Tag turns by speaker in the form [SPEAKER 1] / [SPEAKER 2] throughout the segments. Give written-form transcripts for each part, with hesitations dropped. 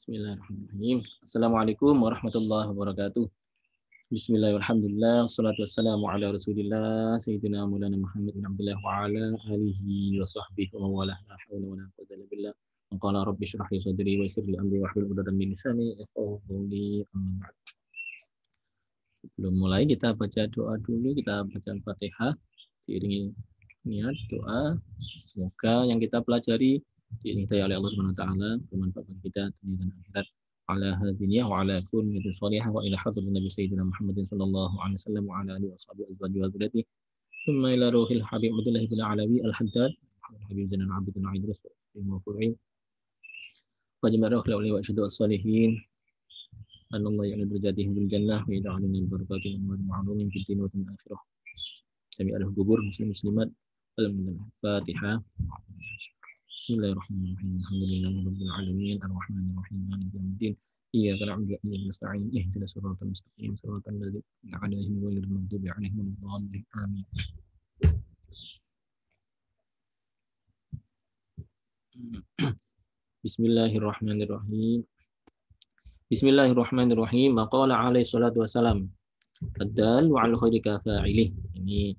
[SPEAKER 1] Bismillahirrahmanirrahim. Assalamualaikum warahmatullahi wabarakatuh. Bismillahirrahmanirrahim. Wassalatu wassalamu ala Rasulillah Sayyidina Maulana Muhammad bin Abdullah wa ala alihi wa sahbihi wa mawalah. La haula wa la quwwata illa billah. Qala rabbi shrah li sadri wa yassir li amri wahlul 'uqdatam min lisani yafqahu qawli. Amma ba'd. Sebelum mulai kita baca doa dulu, kita baca Al-Fatihah diiringi niat doa. Semoga yang kita pelajari diiringi oleh Allah Subhanahu wa taala bermanfaat bagi kita dunia dan akhirat. Ala hadhihi wa ala kulli salihah wa ila hadratin Nabi Sayyidina Muhammadin sallallahu alaihi wasallam wa ala alihi washabihi azwaji wa dzurriyyati thumma ila ruhil habib Abdullah bin Alawi al-Haddad Habib Zainal Abidin wa Idris wa Fu'in wa jami'u khulafai wa asyhadu as-salihin an Allah ya'lamu darajatihim bil jannah wa yaj'aluna min barakatihi wa ma'lumin fid din wa fil akhirah. Jami'ul kubur muslimat al-Fatihah. Bismillahirrahmanirrahim. Alhamdulillahirabbil alamin arrahmanir rahim maliki yaumiddin. Iyyaka na'budu wa iyyaka nasta'in. Ihdinas siratal mustaqim siratal ladzina an'amta 'alaihim ghairil maghdubi 'alaihim waladdallin. Amin. Bismillahirrahmanirrahim. Bismillahirrahmanirrahim. Maqala alaihi salatu wassalam. Ad-dalu 'alal khairi kafa'ilih. Ini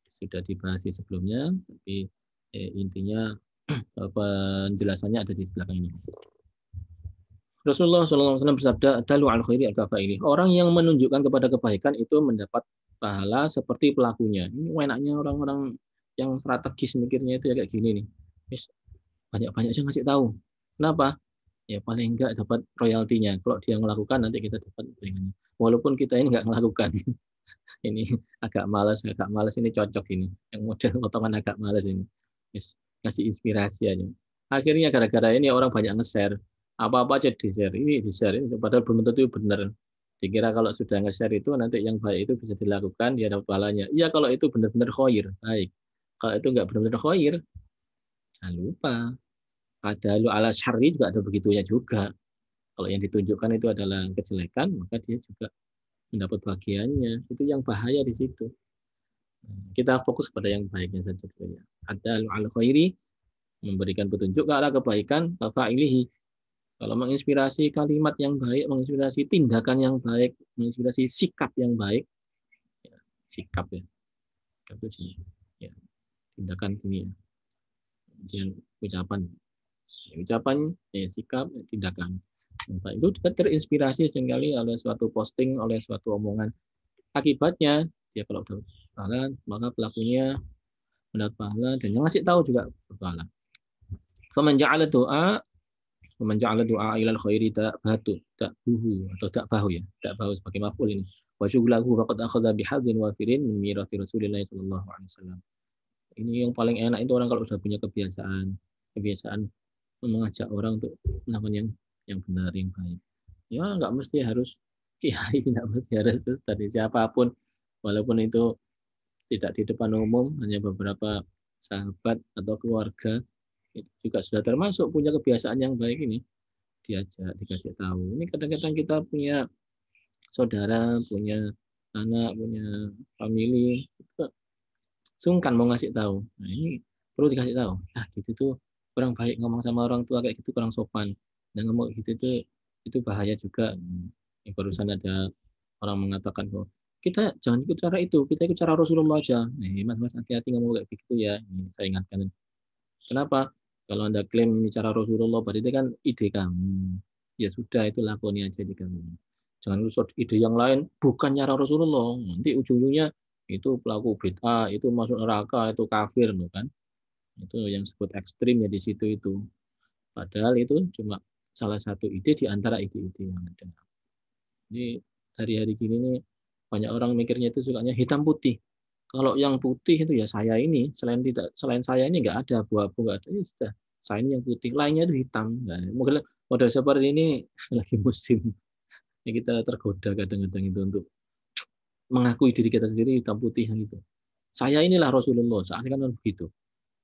[SPEAKER 1] sudah dibahas sebelumnya, tapi intinya penjelasannya ada di belakang ini. Rasulullah SAW bersabda, "Dalu al khairi al-kafaili." Orang yang menunjukkan kepada kebaikan itu mendapat pahala seperti pelakunya. Ini enaknya orang-orang yang strategis mikirnya itu ya kayak gini nih. Banyak-banyak aja ngasih tahu. Kenapa? Ya paling enggak dapat royaltinya. Kalau dia melakukan nanti kita dapat bayangannya. Walaupun kita ini enggak melakukan. Ini agak malas ini cocok ini. Yang model potongan agak malas ini. Kasih inspirasi aja. Akhirnya gara-gara ini orang banyak nge-share. Apa-apa aja di-share. Ini di-share. Ini padahal belum tentu benar. Dikira kalau sudah nge-share itu nanti yang baik itu bisa dilakukan, dia dapat pahalanya. Iya kalau itu benar-benar khair, baik. Kalau itu enggak benar-benar khair, jangan lupa. Qadalu ala syarri juga ada begitunya juga. Kalau yang ditunjukkan itu adalah kejelekan, maka dia juga mendapat bagiannya. Itu yang bahaya di situ. Kita fokus pada yang baiknya saja. Adalu ala khairi, memberikan petunjuk ke arah kebaikan, fa'ilihi. Kalau menginspirasi kalimat yang baik, menginspirasi tindakan yang baik, menginspirasi sikap yang baik, ya, sikap ya, ya, tindakan ini, kemudian ucapan, ya, sikap, ya, tindakan. Nah, itu terinspirasi sekali oleh suatu posting, oleh suatu omongan. Akibatnya dia kalau dapat pahala, maka pelakunya mendapat pahala dan yang ngasih tahu juga berpahala. Faman ja'ala doa ilal khairi ta'buhu atau ta'bahu ya. Ta'bahu sebagai maf'ul ini. Wa syughlahu faqad akhadha bihadzin wafirin min mirathi Rasulillah sallallahu alaihi wasallam. Ini yang paling enak itu orang kalau sudah punya kebiasaan mengajak orang untuk melakukan yang benar, yang baik. Ya enggak mesti harus kiai, enggak mesti harus dari siapapun. Walaupun itu tidak di depan umum, hanya beberapa sahabat atau keluarga itu juga sudah termasuk punya kebiasaan yang baik ini, diajak, dikasih tahu. Ini kadang-kadang kita punya saudara, punya anak, punya family, itu sungkan mau ngasih tahu. Nah ini perlu dikasih tahu. Ah gitu tuh kurang baik, ngomong sama orang tua kayak gitu kurang sopan. Dan ngomong gitu tuh itu bahaya juga. Yang barusan ada orang mengatakan bahwa kita jangan ikut cara itu, kita ikut cara Rasulullah aja. Nih, mas hati-hati ngomong kayak begitu ya. Ini saya ingatkan. Kenapa? Kalau Anda klaim ini cara Rasulullah, berarti itu kan ide kamu. Ya sudah, itu lakoni aja di kamu. Jangan usut ide yang lain, bukan cara Rasulullah. Nanti ujung-ujungnya itu pelaku bid'ah, itu masuk neraka, itu kafir, kan? Itu yang disebut ekstrim ya di situ itu. Padahal itu cuma salah satu ide di antara ide-ide yang ada. Jadi hari-hari gini nih banyak orang mikirnya itu sukanya hitam putih. Kalau yang putih itu ya saya ini, selain saya ini nggak ada abu-abu, nggak ada, ini sudah saya ini yang putih, lainnya itu hitam. Nah, model seperti ini lagi musim. Ini kita tergoda kadang-kadang itu untuk mengakui diri kita sendiri hitam putih yang itu. Saya inilah Rasulullah, saat ini kan begitu.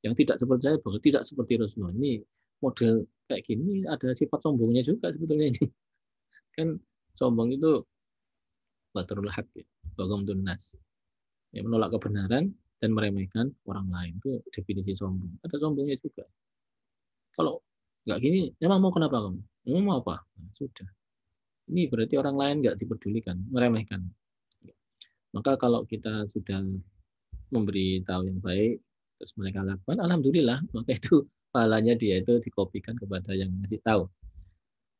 [SPEAKER 1] Yang tidak seperti saya, bahwa tidak seperti Rasulullah. Ini model kayak gini ada sifat sombongnya juga sebetulnya ini. Kan sombong itu batrul haq, baghamdun nas. Ya, menolak kebenaran dan meremehkan orang lain, itu definisi sombong. Ada sombongnya juga. Kalau Nggak gini, emang mau kenapa kamu? Mau apa? Nah, sudah. Ini berarti orang lain nggak dipedulikan, meremehkan. Maka kalau kita sudah memberi tahu yang baik, terus mereka lakukan, alhamdulillah, maka itu pahalanya dia itu dikopikan kepada yang ngasih tahu.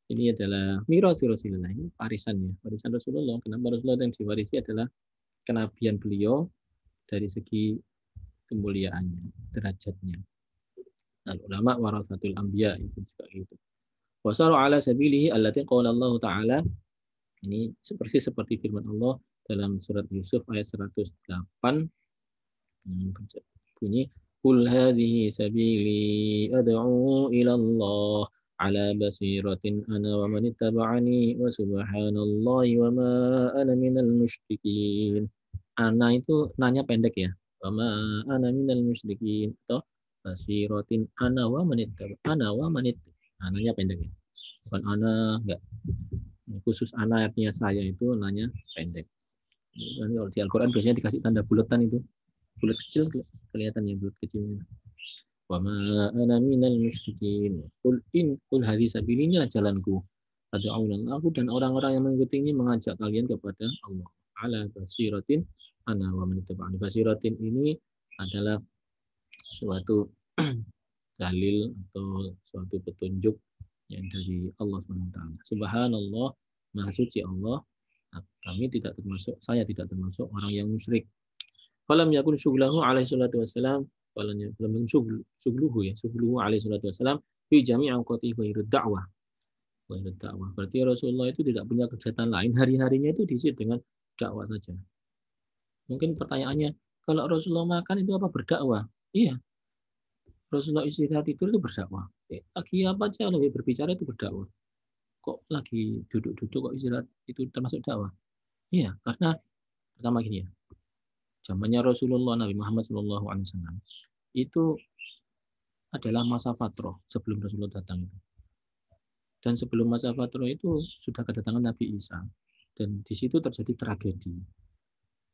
[SPEAKER 1] Ini adalah miras Rasulullah, ini warisannya, warisan Rasulullah. Kenapa Rasulullah yang diwarisi adalah kenabian beliau dari segi kemuliaannya, derajatnya. Al ulama warasatul anbiya itu juga gitu. Wasaru ala sabilihi allati qala Allah taala, ini seperti firman Allah dalam surat Yusuf ayat 108 bunyi Qul hadhihi sabili ad'u ila Allah ala basiratin ana wa man ittaba'ani wa subhanallahi wa ma ana minal musyrikin. Ana itu nanya pendek ya. Wa ma ana minal musyrikin atau basiratin ana wa man ittaba'ana wa man ananya pendek ya. Bukan ana enggak. Khusus ana artinya saya itu nanya pendek. Kalau di Al-Qur'an biasanya dikasih tanda bulatan itu. Bulat kecil kelihatan ya, bulat kecilnya. Wa ma ana minal musyrikin. Qul hadhi sabili, inilah jalanku. Ad'u'ulallah, aku dan orang-orang yang mengikuti ini mengajak kalian kepada Allah. Ala basiratin ana wa man ittaba'ani. Basiratin ini adalah suatu dalil atau suatu petunjuk yang dari Allah SWT. Subhanallah, maha suci Allah. Kami tidak termasuk, saya tidak termasuk orang yang musyrik. Falam yakun syughlahu alaihi salatu wassalam, falam yakun syughluhu alaihi salatu wassalam fi jami' awqati wa da'wah. Berarti Rasulullah itu tidak punya kegiatan lain, hari-harinya itu diisi dengan dakwah saja. Mungkin pertanyaannya, kalau Rasulullah makan itu apa berdakwah? Iya. Rasulullah istirahat itu berdakwah. Lagi apa aja lagi berbicara itu berdakwah. Kok lagi duduk-duduk kok istirahat itu termasuk dakwah? Iya, karena pertama gini ya. Zamannya Rasulullah Nabi Muhammad SAW itu adalah masa fatrah sebelum Rasulullah datang itu. Dan sebelum masa fatrah itu sudah kedatangan Nabi Isa. Dan di situ terjadi tragedi.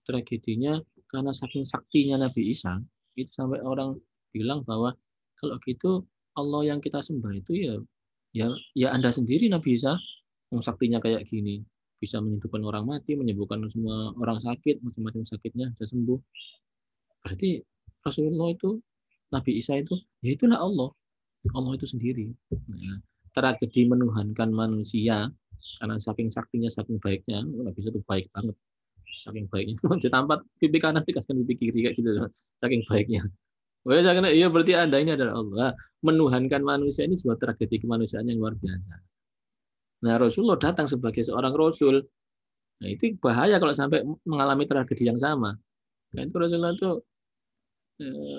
[SPEAKER 1] Tragedinya karena saking saktinya Nabi Isa, itu sampai orang bilang bahwa kalau gitu Allah yang kita sembah itu ya Anda sendiri Nabi Isa, yang saktinya kayak gini. Bisa menyembuhkan orang mati, menyembuhkan semua orang sakit, macam-macam sakitnya bisa sembuh. Berarti Rasulullah itu, Nabi Isa itu, ya itulah Allah. Allah itu sendiri. Nah, tragedi menuhankan manusia, karena saking saktinya, saking baiknya, Nabi Isa itu baik banget. Saking baiknya, ditampat pipi kanan, dikasihkan pipi kiri, kayak gitu. Saking baiknya. Iya berarti Anda ini adalah Allah. Menuhankan manusia ini sebuah tragedi kemanusiaan yang luar biasa. Nah, Rasulullah datang sebagai seorang Rasul. Nah, itu bahaya kalau sampai mengalami tragedi yang sama. Nah, itu Rasulullah itu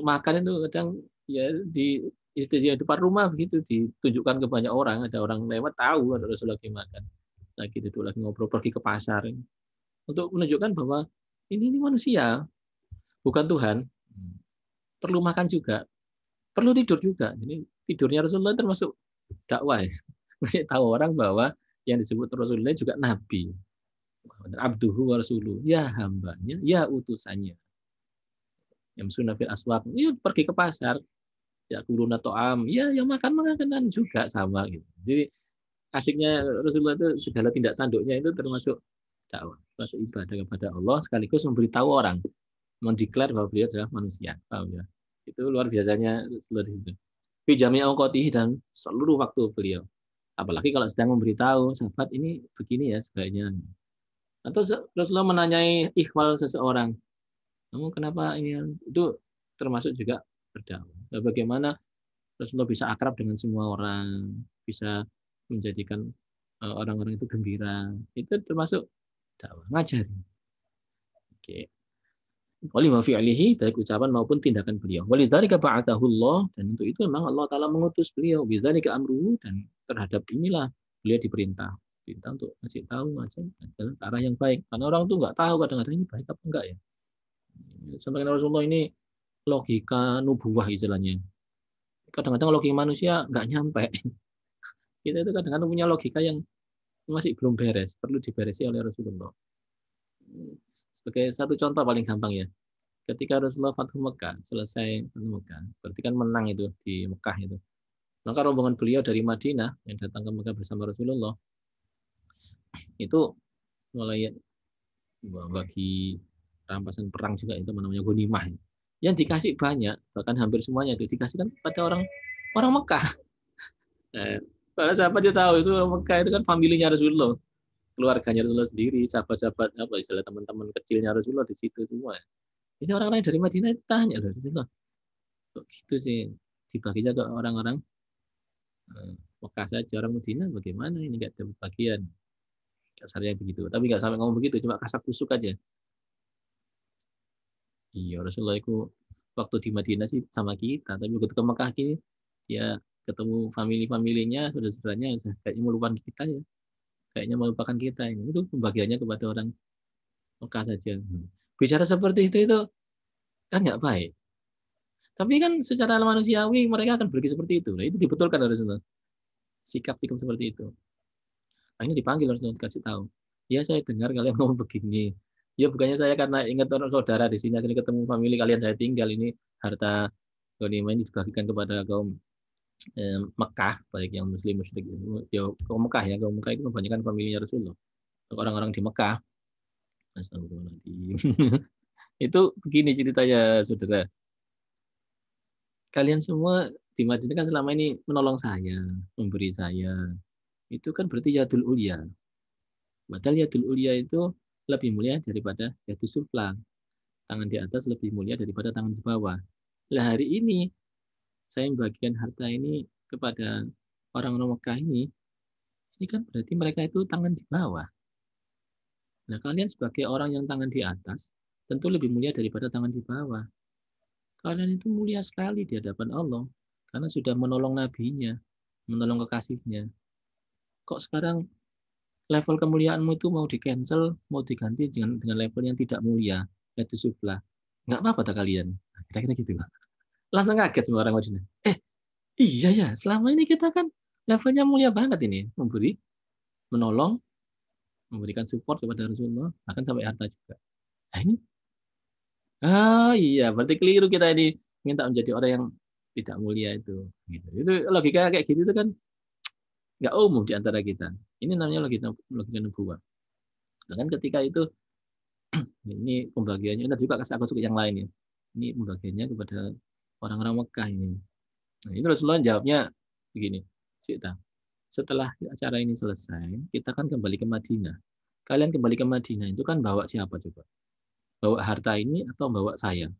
[SPEAKER 1] makan itu kadang ya di depan rumah begitu ditunjukkan ke banyak orang, ada orang lewat tahu ada Rasulullah lagi makan, lagi duduk lagi ngobrol, pergi ke pasar untuk menunjukkan bahwa ini manusia bukan Tuhan, perlu makan juga, perlu tidur juga. Jadi tidurnya Rasulullah termasuk dakwah, ngasih tahu orang bahwa yang disebut Rasulullah juga nabi, abduhu wa rasuluh, ya hambanya, ya utusannya. Yang sunafil aswaq, ya pergi ke pasar, ya kuluna to'am, ya yang makan makanan juga sama gitu. Jadi asiknya Rasulullah itu segala tindak tanduknya itu termasuk dakwah, termasuk ibadah kepada Allah, sekaligus memberitahu orang, mendeklar bahwa beliau adalah manusia. Paham ya? Itu luar biasanya Rasulullah di situ. Fi jami' awqatihi, dan seluruh waktu beliau. Apalagi kalau sedang memberitahu sahabat ini begini ya sebaiknya. Atau Rasulullah menanyai ikhwal seseorang, kamu kenapa ini? Itu termasuk juga berdakwah. Bagaimana Rasulullah bisa akrab dengan semua orang, bisa menjadikan orang-orang itu gembira. Itu termasuk dakwah, ngajari. Oke. Walima fi'lihi, baik ucapan maupun tindakan beliau. Walidzalika ba'athahu Allah, dan untuk itu memang Allah Ta'ala mengutus beliau. Bidzalika amruhu, dan terhadap inilah beliau diperintah. Perintah untuk ngasih tahu, ngajari jalan ke arah yang baik. Karena orang tuh nggak tahu kadang-kadang ini baik apa enggak ya. Sampai Rasulullah ini logika nubuwah istilahnya. Kadang-kadang logika manusia nggak nyampe. Kita itu kadang-kadang punya logika yang masih belum beres, perlu diberesi oleh Rasulullah. Sebagai satu contoh paling gampang ya, ketika Rasulullah Fathu Mekah, selesai Fathu Mekah, berarti kan menang itu di Mekah itu. Maka rombongan beliau dari Madinah yang datang ke Mekah bersama Rasulullah itu mulai bagi rampasan perang juga, itu namanya ghanimah. Yang dikasih banyak, bahkan hampir semuanya itu dikasihkan kepada orang Mekah. Para sahabat dia tahu itu orang Mekah itu kan familinya Rasulullah, keluarganya Rasulullah sendiri, sahabat-sahabat apa istilah teman-teman kecilnya Rasulullah di situ semua. Ini orang-orang dari Madinah itu tanya Rasulullah, kok gitu sih dibaginya ke orang-orang Mekah saja, orang Madinah bagaimana ini nggak dapat bagian? Kasarnya begitu, tapi nggak sampai ngomong begitu, cuma kasak kusuk aja. Iya, Rasulullah itu waktu di Madinah sih sama kita, tapi begitu ke Mekah ini ya ketemu family-familinya, saudara-saudaranya kayaknya melupakan kita ya. Kayaknya melupakan kita ini. Itu pembagiannya kepada orang Mekah saja. Bicara seperti itu kan nggak baik. Tapi kan secara manusiawi mereka akan pergi seperti itu. Nah, itu dibetulkan oleh Rasulullah. Sikap-sikap seperti itu. Akhirnya dipanggil Rasulullah, dikasih tahu. Ya saya dengar kalian ngomong begini. Ya bukannya saya karena ingat orang saudara di sini akhirnya ketemu family kalian saya tinggal ini harta ghanimah ini dibagikan kepada kaum Mekah, baik yang muslim musyrik ya kaum Mekah ya, kaum Mekah itu kebanyakan familinya Rasulullah. Orang-orang di Mekah. Astagfirullahaladzim. Itu begini ceritanya saudara. Kalian semua di Madinah kan selama ini menolong saya, memberi saya. Itu kan berarti yadul ulia. Padahal yadul ulia itu lebih mulia daripada yadul sufla. Tangan di atas lebih mulia daripada tangan di bawah. Lah hari ini saya membagikan harta ini kepada orang-orang Mekah ini kan berarti mereka itu tangan di bawah. Nah kalian sebagai orang yang tangan di atas tentu lebih mulia daripada tangan di bawah. Kalian itu mulia sekali di hadapan Allah karena sudah menolong nabinya, menolong kekasihnya. Kok sekarang level kemuliaanmu itu mau di-cancel, mau diganti dengan level yang tidak mulia, yaitu sufla. Nggak apa-apa tak kalian? Kira-kira gitu. Langsung kaget semua orang Madinah. Iya ya, selama ini kita kan levelnya mulia banget ini. Menolong, memberikan support kepada Rasulullah, bahkan sampai harta juga. Nah ini, iya, berarti keliru kita ini minta menjadi orang yang tidak mulia itu. Gitu. Itu logika kayak gitu itu kan nggak umum di antara kita. Ini namanya logika nubuwah. Dan ketika itu ini pembagiannya, ini juga kasih aku suka yang lain ya. Ini pembagiannya kepada orang-orang Mekah ini. Nah, ini Rasulullah jawabnya begini, Sita. Setelah acara ini selesai, kita kan kembali ke Madinah. Kalian kembali ke Madinah itu kan bawa siapa coba? Bawa harta ini atau bawa saya?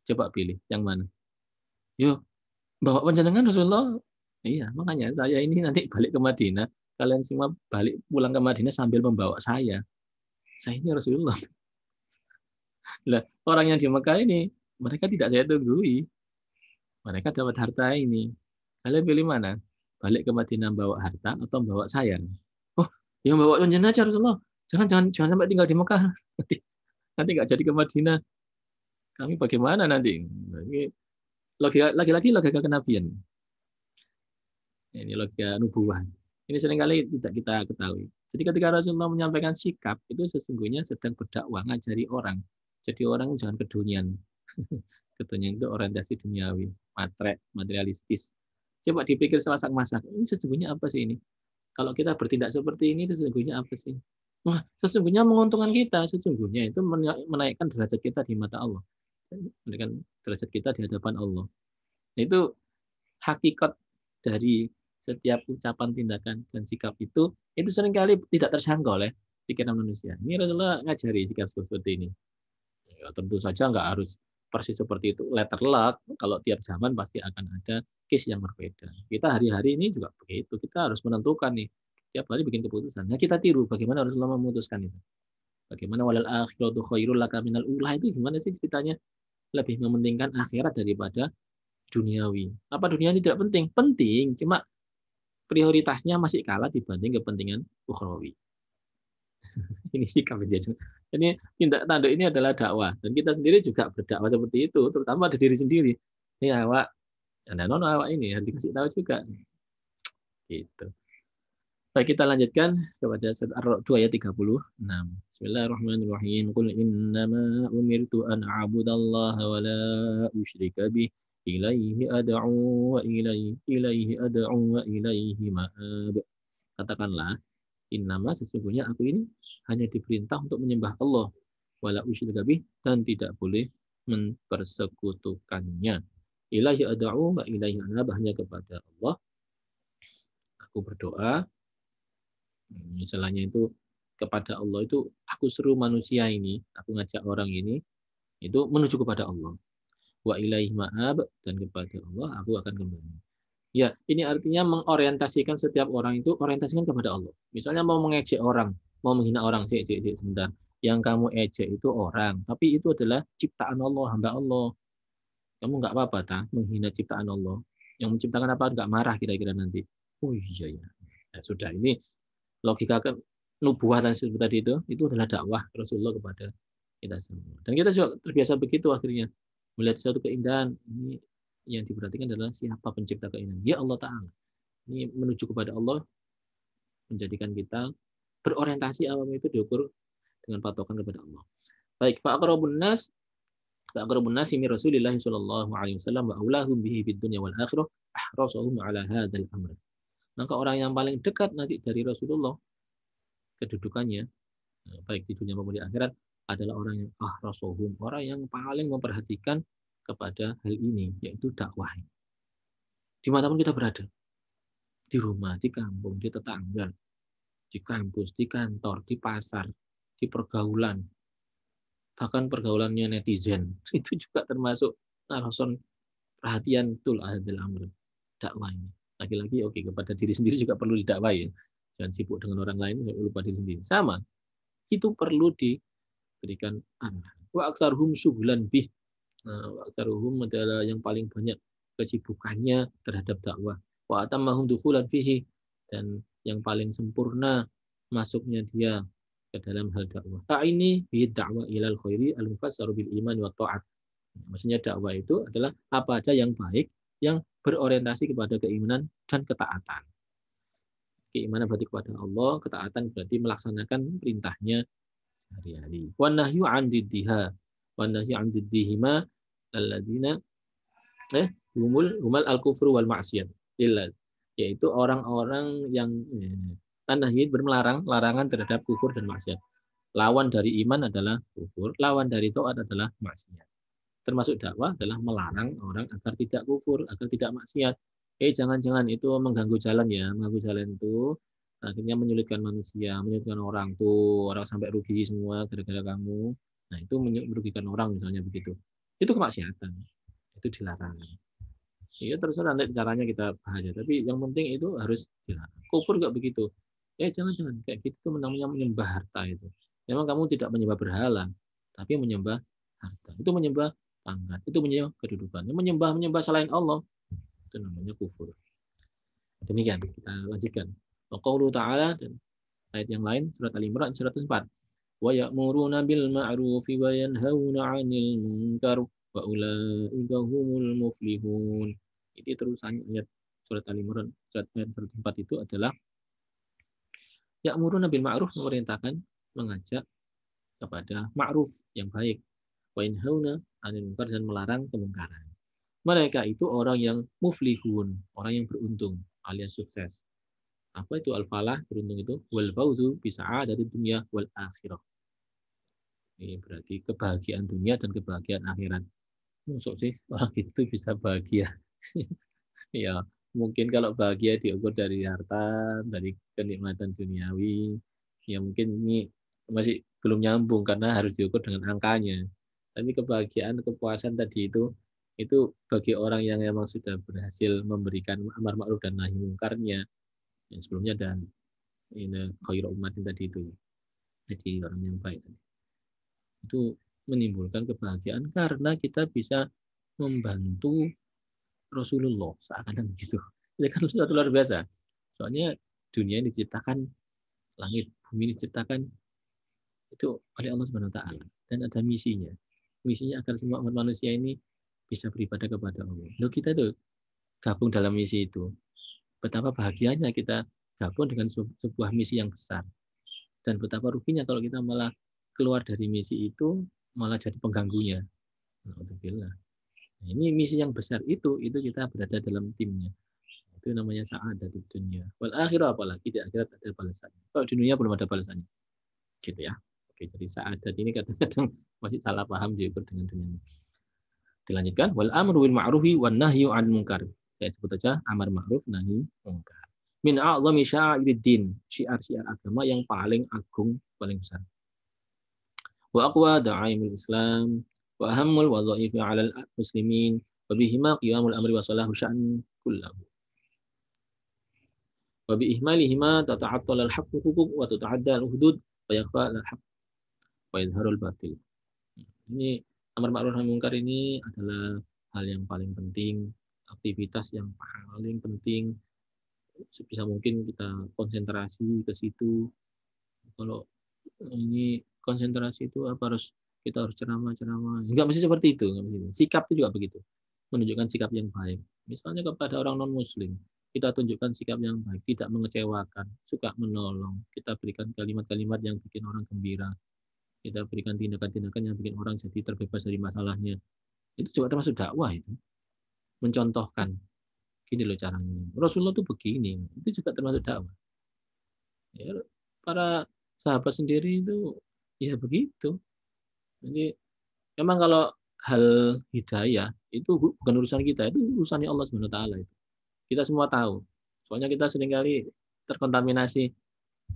[SPEAKER 1] Coba pilih yang mana? Yuk, bawa panjenengan Rasulullah. Iya, makanya saya ini nanti balik ke Madinah. Kalian semua balik pulang ke Madinah sambil membawa saya. Saya ini Rasulullah. Lah, orang yang di Mekah ini, mereka tidak saya tunggui. Mereka dapat harta ini. Kalian pilih mana? Balik ke Madinah bawa harta atau bawa saya? Oh, yang bawa panjenengan aja Rasulullah. Jangan sampai tinggal di Mekah. Nanti nggak jadi ke Madinah. Kami bagaimana nanti? Lagi-lagi logika kenabian. Ini logika nubuah. Ini seringkali tidak kita ketahui. Jadi ketika Rasulullah menyampaikan sikap, itu sesungguhnya sedang berdakwah, ngajari orang. Jadi orang jangan kedunian. Kedunian itu orientasi duniawi, materialistis. Coba dipikir semasak-masak. Ini sesungguhnya apa sih ini? Kalau kita bertindak seperti ini, sesungguhnya apa sih? Wah, sesungguhnya menguntungkan kita. Sesungguhnya itu menaikkan derajat kita di mata Allah. Menaikkan derajat kita di hadapan Allah. Itu hakikat dari setiap ucapan, tindakan, dan sikap itu seringkali tidak tersangka oleh pikiran manusia. Ini Rasulullah ngajari sikap seperti ini. Ya, tentu saja nggak harus persis seperti itu, letter luck. Kalau tiap zaman pasti akan ada case yang berbeda. Kita hari-hari ini juga begitu. Kita harus menentukan nih, tiap hari bikin keputusan. Nah, kita tiru bagaimana Rasulullah memutuskan itu. Bagaimana walal akhiratu khairul laka minal ula itu gimana sih ceritanya? Lebih mementingkan akhirat daripada duniawi. Apa duniawi tidak penting? Penting, cuma prioritasnya masih kalah dibanding kepentingan ukhrawi. Ini sikap dia. Ini tindak tanduk ini adalah dakwah dan kita sendiri juga berdakwah seperti itu, terutama ada diri sendiri. Ini awak, anda nono awak ini harus dikasih tahu juga. Gitu. Baik, kita lanjutkan kepada surat Ar-Ra'd 2 ayat 36. Bismillahirrahmanirrahim. Qul innama umirtu an a'budallaha wa la usyrika bih ilaihi ad'u wa ilaihi ad'u wa ilaihi ma'ab. Katakanlah, innama sesungguhnya aku ini hanya diperintah untuk menyembah Allah wala usyrika bih, dan tidak boleh mempersekutukannya. Ilaihi ad'u wa ilaihi anab, hanya kepada Allah aku berdoa. Misalnya itu kepada Allah itu aku seru manusia ini, aku ngajak orang ini itu menuju kepada Allah. Wa ilaihi ma'ab, dan kepada Allah aku akan kembali. Ya, ini artinya mengorientasikan setiap orang itu orientasikan kepada Allah. Misalnya mau mengejek orang, mau menghina orang, sebentar. Yang kamu ejek itu orang, tapi itu adalah ciptaan Allah, hamba Allah. Kamu nggak apa-apa, menghina ciptaan Allah. Yang menciptakan apa nggak marah kira-kira nanti. Oh iya ya. Nah, sudah, ini logika kan nubuah dan seperti tadi itu adalah dakwah Rasulullah kepada kita semua. Dan kita juga terbiasa begitu akhirnya. Melihat suatu keindahan, ini yang diperhatikan adalah siapa pencipta keindahan. Ya Allah Ta'ala. Ini menuju kepada Allah, menjadikan kita berorientasi awam itu diukur dengan patokan kepada Allah. Baik, fa'aqrabun nasi min Rasulillah sallallahu alaihi wasallam wa aulahum bihi fid dunya wal akhirah ahrasuhum ala hadzal amr. Maka orang yang paling dekat nanti dari Rasulullah kedudukannya baik di dunia maupun di akhirat adalah orang yang ahrasuhum, orang yang paling memperhatikan kepada hal ini, yaitu dakwah. Dimanapun kita berada, di rumah, di kampung, di tetangga, di kampus, di kantor, di pasar, di pergaulan, bahkan pergaulannya netizen, itu juga termasuk rason perhatian tul ahadil amr, dakwah ini. Lagi-lagi oke, kepada diri sendiri juga perlu didakwai ya. Jangan sibuk dengan orang lain, lupa diri sendiri. Sama, itu perlu diberikan arahan. Wa aktsarhum syughlan bih. Wa aktsarhum adalah yang paling banyak kesibukannya terhadap dakwah. Wa atammahum dukhulan fihi, dan yang paling sempurna masuknya dia ke dalam hal dakwah. Ta'ini bi da'wah ilal khairi al-mufassaru bil iman wa ta'at. Maksudnya dakwah itu adalah apa aja yang baik yang berorientasi kepada keimanan dan ketaatan. Keimanan berarti kepada Allah, ketaatan berarti melaksanakan perintahnya sehari-hari. Wan nahyu 'an diddiha, wan nahyu 'an diddihima alladzina humal al-kufru wal ma'siyah. Yaitu orang-orang yang nahyi bermelarang, larangan terhadap kufur dan maksiat. Lawan dari iman adalah kufur, lawan dari taat adalah maksiat. Termasuk dakwah adalah melarang orang agar tidak kufur, agar tidak maksiat. Jangan-jangan itu mengganggu jalan ya, mengganggu jalan itu akhirnya menyulitkan manusia, menyulitkan orang tuh, orang sampai rugi semua gara-gara kamu. Nah, itu merugikan orang misalnya begitu. Itu kemaksiatan. Itu dilarang. Ya terserah nanti caranya kita bahas ya, tapi yang penting itu harus dilarang. Kufur nggak begitu. Jangan-jangan kayak gitu tuh namanya menyembah harta itu. Memang kamu tidak menyembah berhala, tapi menyembah harta. Itu menyembah pangkat, itu menyembah kedudukan. Menyembah selain Allah, itu namanya kufur. Demikian, kita lanjutkan. Qauluhu ta'ala, dan ayat yang lain, surat Al-Imran 104. Wa ya'muruna bil ma'rufi wa yanhauna 'anil munkar wa ulaika humul muflihun. Ini terusan ayat surat Al-Imran, surat ayat 104 itu adalah ya'muruna bil ma'ruf, memerintahkan, mengajak kepada ma'ruf yang baik. Wa yanhauna 'anil munkar, dan melarang kemungkaran. Mereka itu orang yang muflihun, orang yang beruntung alias sukses. Apa itu al-falah, beruntung itu? Wal fauzu bi sa'adati dunya wal akhirah. Ini berarti kebahagiaan dunia dan kebahagiaan akhirat. Maksud sih orang itu bisa bahagia. Ya, mungkin kalau bahagia diukur dari harta, dari kenikmatan duniawi, ya mungkin ini masih belum nyambung karena harus diukur dengan angkanya. Tapi kebahagiaan, kepuasan tadi itu bagi orang yang memang sudah berhasil memberikan amar ma'ruf dan nahi mungkarnya. Yang sebelumnya ada ini khairu ummatin tadi itu. Jadi orang yang baik. Itu menimbulkan kebahagiaan karena kita bisa membantu Rasulullah seakan-akan gitu. Itu kan sesuatu luar biasa. Soalnya dunia ini diciptakan, langit, bumi diciptakan itu oleh Allah Subhanahu wa taala dan ada misinya. Misinya agar semua umat manusia ini bisa beribadah kepada Allah. Lalu kita tuh gabung dalam misi itu. Betapa bahagianya kita gabung dengan sebuah misi yang besar. Dan betapa ruginya kalau kita malah keluar dari misi itu malah jadi pengganggunya. Alhamdulillah. Nah, ini misi yang besar itu kita berada dalam timnya. Itu namanya sa'adatud dunya. Wal akhirah apalagi di akhirat ada balasannya. Kalau di dunia belum ada balasannya. Gitu ya. Oke, jadi sa'adat ini kadang-kadang masih salah paham diukur dengan dunia. Dilanjutkan, wal amru bil ma'rufi wan nahyu 'anil munkar. Saya sebut aja amar ma'ruf nahi munkar. Min a'zami sya'iriddin, syiar-syiar agama yang paling agung, paling besar. Wa aqwa da'aimul Islam wa ahammul wadhaifi 'alal muslimin wa bihima qiyamul amri wa salahu sya'an kullahu. Wa bi ihmalihima tata'attal al-haqqu huquq wa tata'adda al-hudud wa yakhfa al-haqq wa yadhharul batil. Ini amar ma'ruf nahi munkar ini adalah hal yang paling penting, aktivitas yang paling penting. Sebisa mungkin kita konsentrasi ke situ. Kalau ini konsentrasi itu apa kita harus ceramah. Enggak mesti seperti itu, enggak mesti. Sikap itu juga begitu. Menunjukkan sikap yang baik. Misalnya kepada orang non muslim, kita tunjukkan sikap yang baik, tidak mengecewakan, suka menolong. Kita berikan kalimat-kalimat yang bikin orang gembira. Kita berikan tindakan-tindakan yang bikin orang jadi terbebas dari masalahnya. Itu juga termasuk dakwah itu. Mencontohkan. Gini loh caranya. Rasulullah itu begini. Itu juga termasuk dakwah. Ya, para sahabat sendiri itu ya begitu. Jadi memang kalau hal hidayah itu bukan urusan kita, itu urusannya Allah Subhanahu wa taala itu. Kita semua tahu. Soalnya kita seringkali terkontaminasi,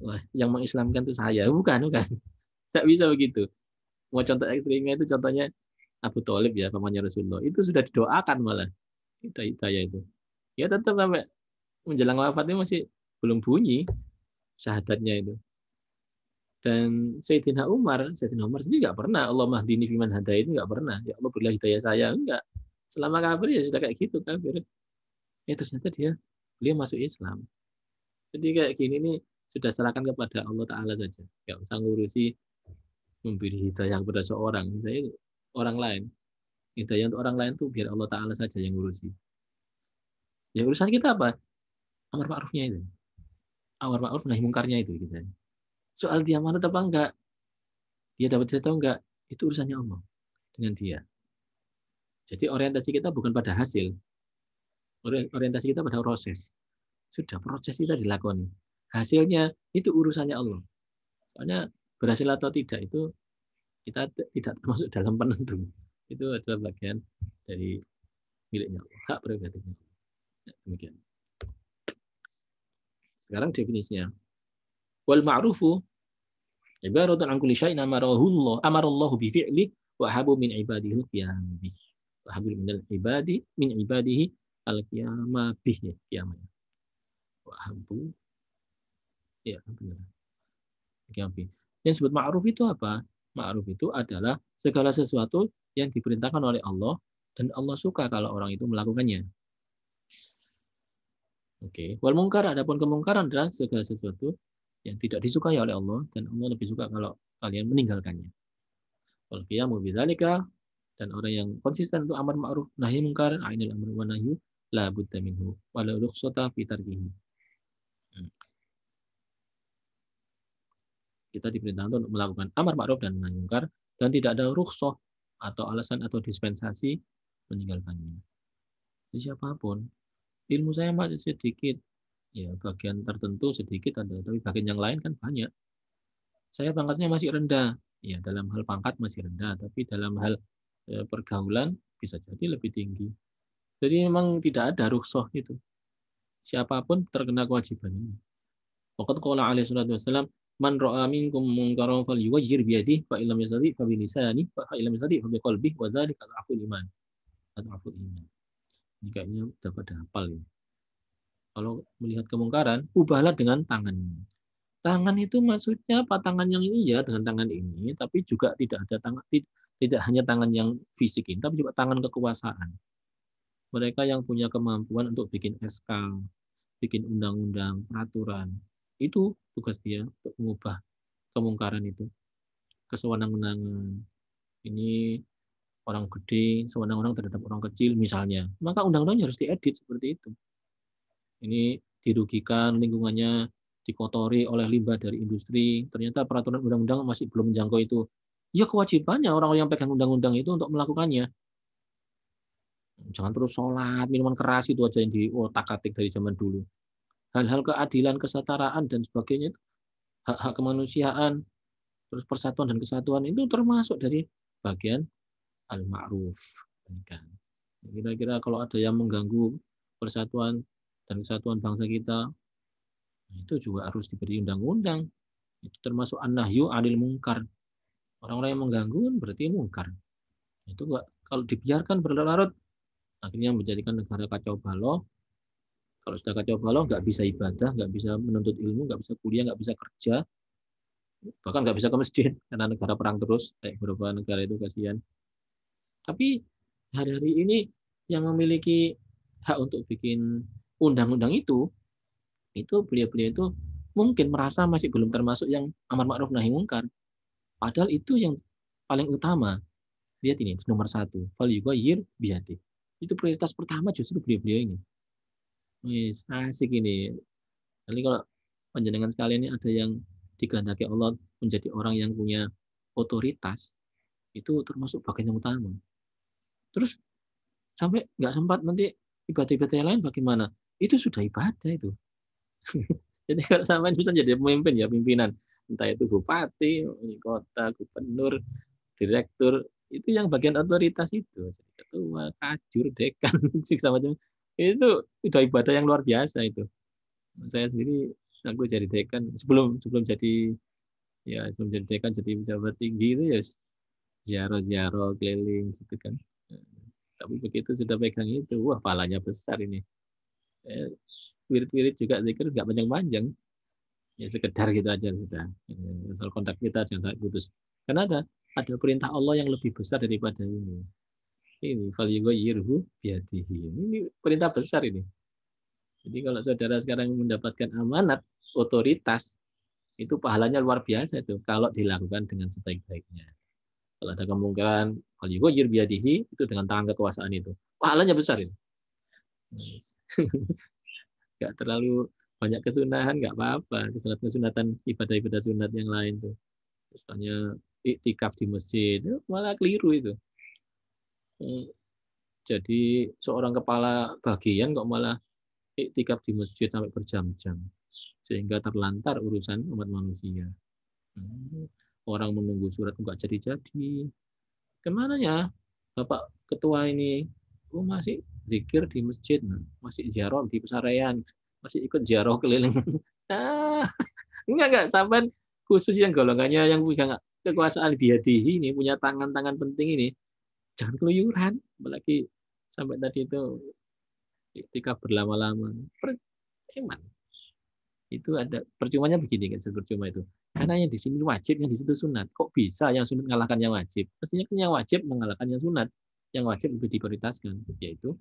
[SPEAKER 1] wah, yang mengislamkan itu saya. Bukan. Tidak bisa begitu. Mau contoh ekstrimnya itu contohnya Abu Thalib ya, pamannya Rasulullah. Itu sudah didoakan malah hidayah itu. Ya tetap sampai menjelang wafatnya masih belum bunyi syahadatnya itu. Dan Sayyidina Umar sendiri nggak pernah Allah mahdini fiman hadai itu nggak pernah. Ya Allah berilah hidayah saya, enggak. Selama kafir ya sudah kayak gitu kafir. Ya ternyata beliau masuk Islam. Jadi kayak gini nih sudah serahkan kepada Allah Ta'ala saja. Nggak usah ngurusi memberi hidayah kepada seorang, hidayah orang lain. Hidayah untuk orang lain tuh biar Allah Ta'ala saja yang ngurusi. Ya urusan kita apa? Amar ma'rufnya itu. Amar ma'ruf nahi mungkarnya itu kita. Soal dia manut apa enggak, dia dapat atau enggak, itu urusannya Allah dengan dia. Jadi orientasi kita bukan pada hasil. Orientasi kita pada proses. Sudah proses kita dilakoni. Hasilnya itu urusannya Allah. Soalnya berhasil atau tidak itu kita tidak termasuk dalam penentu. Itu adalah bagian dari miliknya Allah, hak prerogatifnya. Ya, demikian. Sekarang definisinya. Wal ma'rufu ibaratun an kulli syai'in amarallahu bi fi'li wa habu min ibadihi al-qiyam bih. Wa habu min ibadihi al-qiyam bih ya, qiyamah. Wa habu ya benar. Qiyam bih. Yang disebut ma'ruf itu apa? Ma'ruf itu adalah segala sesuatu yang diperintahkan oleh Allah dan Allah suka kalau orang itu melakukannya. Oke. Wal munkar, adapun kemungkaran adalah segala sesuatu yang tidak disukai oleh Allah dan Allah lebih suka kalau kalian meninggalkannya. Wal qiyamu bidzalika, dan orang yang konsisten untuk amar ma'ruf nahi munkar, ainil amr wa nahyu la budda minhu wa la rukhsata fi tarkihi. Kita diperintahkan untuk melakukan amar ma'ruf dan nahi munkar dan tidak ada rukhsah atau alasan atau dispensasi meninggalkannya. Jadi siapapun, ilmu saya masih sedikit, ya bagian tertentu sedikit ada, tapi bagian yang lain kan banyak. Saya pangkatnya masih rendah, ya dalam hal pangkat masih rendah, tapi dalam hal pergaulan bisa jadi lebih tinggi. Jadi memang tidak ada rukhsah itu. Siapapun terkena kewajiban ini. Waqad qala alaihi salatu wasallam, man ra'a minkum munkaran falyughayyir bi yadihi fa illam yastati fa bi lisanihi fa illam yastati fa bi qalbihi wa dzalika adhaful iman. Adhaful iman. Ini kayaknya udah pada hafal ya. Kalau melihat kemungkaran, ubahlah dengan tangan. Tangan itu maksudnya apa? Tangan yang ini ya dengan tangan ini, tapi juga tidak ada tangan, tidak hanya tangan yang fisik ini, tapi juga tangan kekuasaan. Mereka yang punya kemampuan untuk bikin SK, bikin undang-undang, peraturan, itu tugas dia untuk mengubah kemungkaran itu. Kesewenang-wenangan. Ini orang gede, sewenang-wenang terhadap orang kecil misalnya. Maka undang-undangnya harus diedit seperti itu. Ini dirugikan lingkungannya, dikotori oleh limbah dari industri. Ternyata peraturan undang-undang masih belum menjangkau itu. Ya kewajibannya orang yang pegang undang-undang itu untuk melakukannya. Jangan terus sholat, minuman keras itu aja yang diotak-atik dari zaman dulu. Hal-hal keadilan, kesetaraan dan sebagainya, hak-hak kemanusiaan, terus persatuan dan kesatuan itu termasuk dari bagian al-ma'ruf. Kira-kira kalau ada yang mengganggu persatuan dan kesatuan bangsa kita, itu juga harus diberi undang-undang. Itu termasuk an-nahyu 'anil munkar. Orang-orang yang mengganggu kan berarti munkar. Itu enggak, kalau dibiarkan berlarut-larut akhirnya menjadikan negara kacau balau. Kalau sudah kacau balau nggak bisa ibadah, nggak bisa menuntut ilmu, nggak bisa kuliah, nggak bisa kerja, bahkan nggak bisa ke masjid karena negara perang terus kayak beberapa negara itu, kasihan. Tapi hari-hari ini yang memiliki hak untuk bikin undang-undang itu beliau-beliau itu mungkin merasa masih belum termasuk yang amar ma'ruf nahi munkar. Padahal itu yang paling utama. Lihat ini, nomor 1. Fal yughayyir biyadihi. Itu prioritas pertama justru beliau-beliau ini. Wis, asik ini. Jadi kalau panjenengan sekalian ini ada yang dikehendaki Allah menjadi orang yang punya otoritas, itu termasuk bagian yang utama. Terus sampai nggak sempat nanti ibadah-ibadah yang lain bagaimana? Itu sudah ibadah itu. Jadi kalau sampai bisa jadi pemimpin ya, pimpinan, entah itu bupati, wali kota, gubernur, direktur, itu yang bagian otoritas itu. Jadi ketua, kajur, dekan, segala macam. Itu sudah ibadah yang luar biasa itu. Saya sendiri, aku jadi dekan sebelum jadi dekan, jadi pejabat tinggi itu ya ziarah-ziarah keliling gitu kan. Tapi begitu sudah pegang itu, wah palanya besar ini. Wirid-wirid juga zikir nggak panjang-panjang, ya sekedar gitu aja sudah. Soal kontak kita jangan putus. Karena ada perintah Allah yang lebih besar daripada ini. Ini falyughayyirhu biyadihi. Ini perintah besar ini. Jadi kalau saudara sekarang mendapatkan amanat, otoritas, itu pahalanya luar biasa itu kalau dilakukan dengan sebaik-baiknya. Kalau ada kemungkinan falyughayyir biyadihi, itu dengan tangan kekuasaan itu. Pahalanya besar itu. Nggak terlalu banyak kesunahan, nggak apa-apa. Kesunatan ibadah-ibadah sunat yang lain tuh. Misalnya iktikaf di masjid, malah keliru itu. Jadi seorang kepala bagian kok malah iktikaf di masjid sampai berjam-jam. Sehingga terlantar urusan umat manusia. Orang menunggu surat nggak jadi-jadi. Kemana ya Bapak Ketua ini? Oh, masih zikir di masjid, masih ziarah di pesantren, masih ikut ziarah keliling. Enggak sampai khusus yang golongannya yang punya kekuasaan biyadihi ini, punya tangan-tangan penting ini, jangan keluyuran, apalagi sampai tadi itu ketika berlama-lama. Eman. Itu ada percumanya begini kan, percuma itu. Karena yang di sini wajib, yang di situ sunat. Kok bisa yang sunat mengalahkan yang wajib? Mestinya kan yang wajib mengalahkan yang sunat. Yang wajib lebih diprioritaskan, yaitu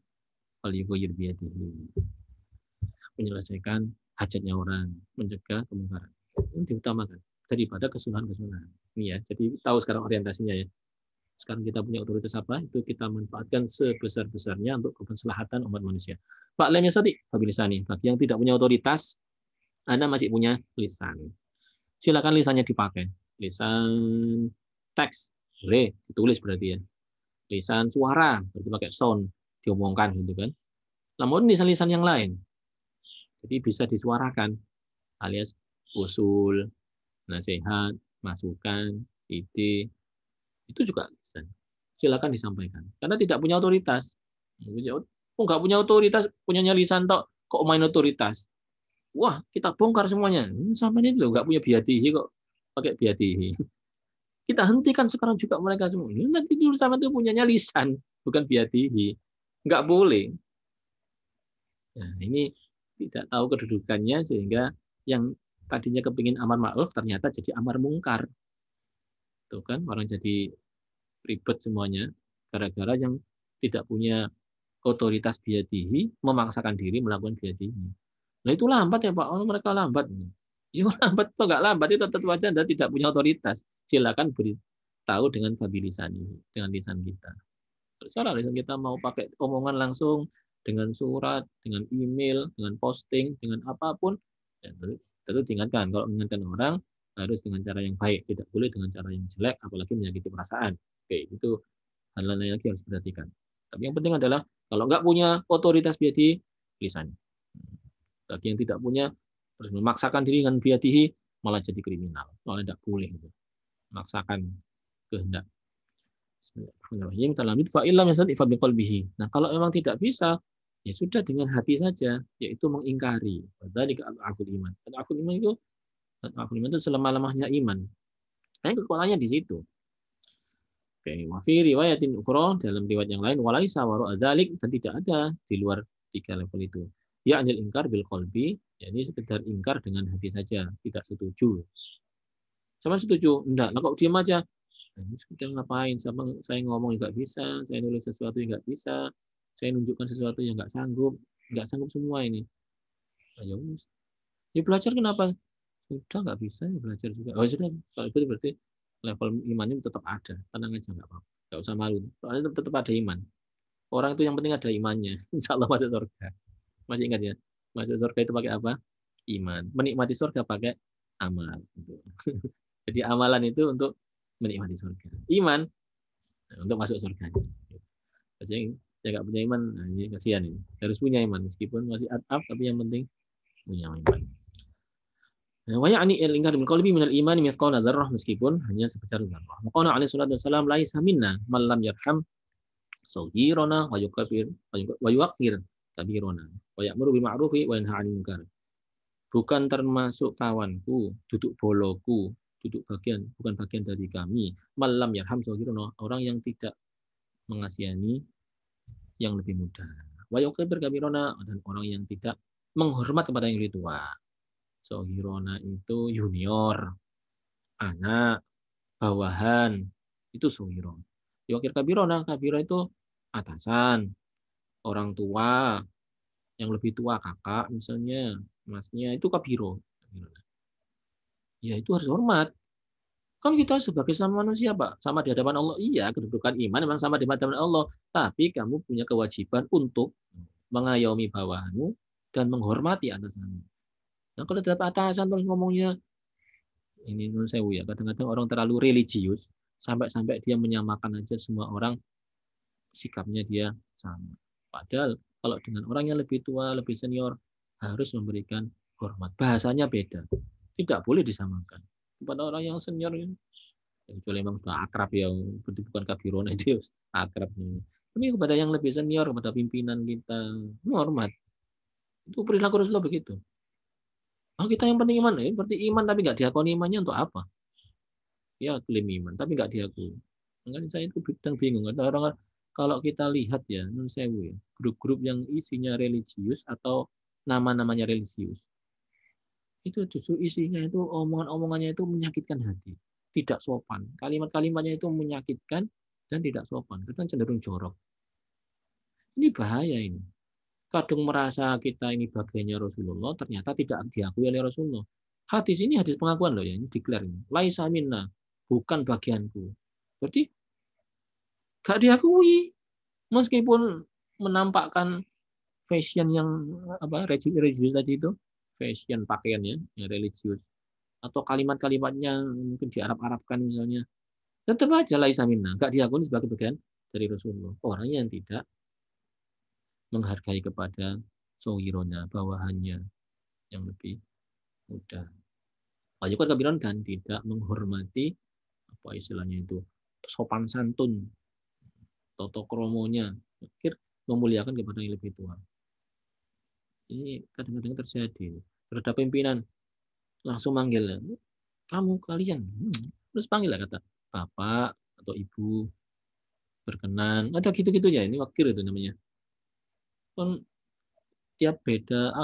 [SPEAKER 1] falyughayyir biyadihi. Menyelesaikan hajatnya orang, mencegah kemungkaran. Ini diutamakan daripada kesunahan-kesunahan. Ini ya, jadi tahu sekarang orientasinya ya. Sekarang kita punya otoritas apa, itu kita manfaatkan sebesar-besarnya untuk kemaslahatan umat manusia. Pak lam yastati fabilisani. Bagi yang tidak punya otoritas, Anda masih punya lisan. Silakan lisannya dipakai. Lisan teks, boleh ditulis berarti ya. Lisan suara, berarti pakai sound, diomongkan gitu kan. Namun lisan-lisan yang lain, jadi bisa disuarakan, alias usul, nasihat, masukan, ide, itu juga bisa. Silakan disampaikan. Karena tidak punya otoritas. Oh, nggak punya otoritas, punyanya lisan tok, kok main otoritas? Wah, kita bongkar semuanya. Sampai ini loh, nggak punya biyadihi kok pakai biyadihi. Kita hentikan sekarang juga mereka semua. Nanti dulu sama itu punyanya lisan, bukan biyadihi. Nggak boleh. Nah, ini tidak tahu kedudukannya sehingga yang tadinya kepingin amar ma'ruf ternyata jadi amar mungkar. Tuh kan, orang jadi ribet semuanya gara-gara yang tidak punya otoritas biyadihi memaksakan diri melakukan biyadihi. Nah itu lambat ya Pak, oh mereka lambat. Ya lambat atau nggak lambat itu tetap aja Anda tidak punya otoritas. Silakan beritahu dengan fabilisani, dengan lisan kita. Sekarang lisan kita mau pakai omongan langsung, dengan surat, dengan email, dengan posting, dengan apapun, ya, tentu diingatkan. Kalau mengingatkan orang harus dengan cara yang baik, tidak boleh dengan cara yang jelek, apalagi menyakiti perasaan. Oke, itu hal lain lagi harus diperhatikan. Tapi yang penting adalah Kalau nggak punya otoritas biadihi, lisan. Bagi yang tidak punya, terus memaksakan diri dengan biadihi, malah jadi kriminal. Malah tidak boleh. Gitu. Memaksakan kehendak. Nah, kalau memang tidak bisa, ya sudah dengan hati saja, yaitu mengingkari. Tadi al-aful iman. Al-aful iman itu selemah-lemahnya iman. Nah, kekuatannya di situ. Oke, wa fi riwayatin ukhra, dalam riwayat yang lain, walaisa wara dzalik, dan tidak ada di luar 3 level itu. Ya anil ingkar bil qalbi, yakni sekedar ingkar dengan hati saja, tidak setuju. Sama setuju? Enggak. Lah kok diam aja? Nah, ini sekedar ngapain? Sama saya ngomong nggak bisa, saya nulis sesuatu yang nggak bisa, saya nunjukkan sesuatu yang nggak sanggup semua ini. Ayo, ya belajar kenapa? Sudah nggak bisa ya belajar juga. Oh sudah, kalau itu berarti level imannya tetap ada. Tenang aja nggak apa-apa. Nggak usah malu. Soalnya tetap ada iman. Orang itu yang penting ada imannya. Insya Allah masuk surga. Masih ingat ya? Masuk surga itu pakai apa? Iman. Menikmati surga pakai amal. Jadi amalan itu untuk menikmati surga. Iman untuk masuk surga. Jadi yang nggak punya iman, nah ini kasihan ini. Harus punya iman meskipun masih adaf, tapi yang penting punya iman. Wa ya'ni al-ingkar bil qalbi min al-iman mithqala dzarrah, meskipun hanya sebesar dzarrah. Maqala alaihi salatu wasallam laisa minna man lam yarham saghirana wa yukabbir wa yuqir kabirana wa ya'muru bil ma'rufi wa yanha 'anil munkar. Bukan termasuk kawanku, duduk boloku, bukan bagian dari kami. Malam yarham saghirana, orang yang tidak mengasihani yang lebih muda. Wa yukabbir kabirana, dan orang yang tidak menghormat kepada yang lebih tua. Sohirona itu junior, anak, bawahan, itu sohiro. Yokir kabirona, kabiro itu atasan, orang tua, yang lebih tua, kakak misalnya, masnya, itu kabiro. Ya itu harus hormat. Kan kita sebagai sama manusia, Pak, sama di hadapan Allah. Iya, kedudukan iman memang sama di hadapan Allah. Tapi kamu punya kewajiban untuk mengayomi bawahanmu dan menghormati atasanmu. Nah, kalau dapat atasan terus ngomongnya, ini menurut saya ya, kadang-kadang orang terlalu religius, sampai-sampai dia menyamakan aja semua orang, sikapnya dia sama. Padahal kalau dengan orang yang lebih tua, lebih senior, harus memberikan hormat. Bahasanya beda. Tidak boleh disamakan. Kepada orang yang senior, kecuali memang sudah akrab ya, bukan kabirona itu akrab. Tapi kepada yang lebih senior, kepada pimpinan kita, hormat. Itu perilaku Rasulullah begitu. Oh, kita yang penting iman, berarti iman tapi nggak diakoni imannya untuk apa? Ya klaim iman, tapi nggak diakui. Makanya saya itu kadang bingung. Ada orang kalau kita lihat ya, non sewu ya, grup-grup yang isinya religius atau nama-namanya religius, itu justru isinya itu omongan-omongannya itu menyakitkan hati, tidak sopan. Kalimat-kalimatnya itu menyakitkan dan tidak sopan. Kadang cenderung jorok. Ini bahaya ini. Kadang merasa kita ini bagiannya Rasulullah, ternyata tidak diakui oleh Rasulullah. Hadis ini hadis pengakuan loh ya, ini declare ini. Laisa minna, bukan bagianku. Berarti gak diakui, meskipun menampakkan fashion yang apa religius tadi itu, fashion pakaiannya yang religius, atau kalimat-kalimatnya mungkin di Arab-Arabkan misalnya, tetap aja laisa minna, gak diakui sebagai bagian dari Rasulullah. Orang yang tidak menghargai kepada sohironya, bawahannya yang lebih muda. Wajibkan kabiran dan tidak menghormati apa istilahnya itu sopan santun, toto kromonya, akhir memuliakan kepada yang lebih tua. Ini kadang-kadang terjadi. Terhadap pimpinan langsung manggil, kamu kalian, terus panggil lah kata bapak atau ibu, berkenan, ada gitu-gitu ya. Ini wakil itu namanya. Kan tiap beda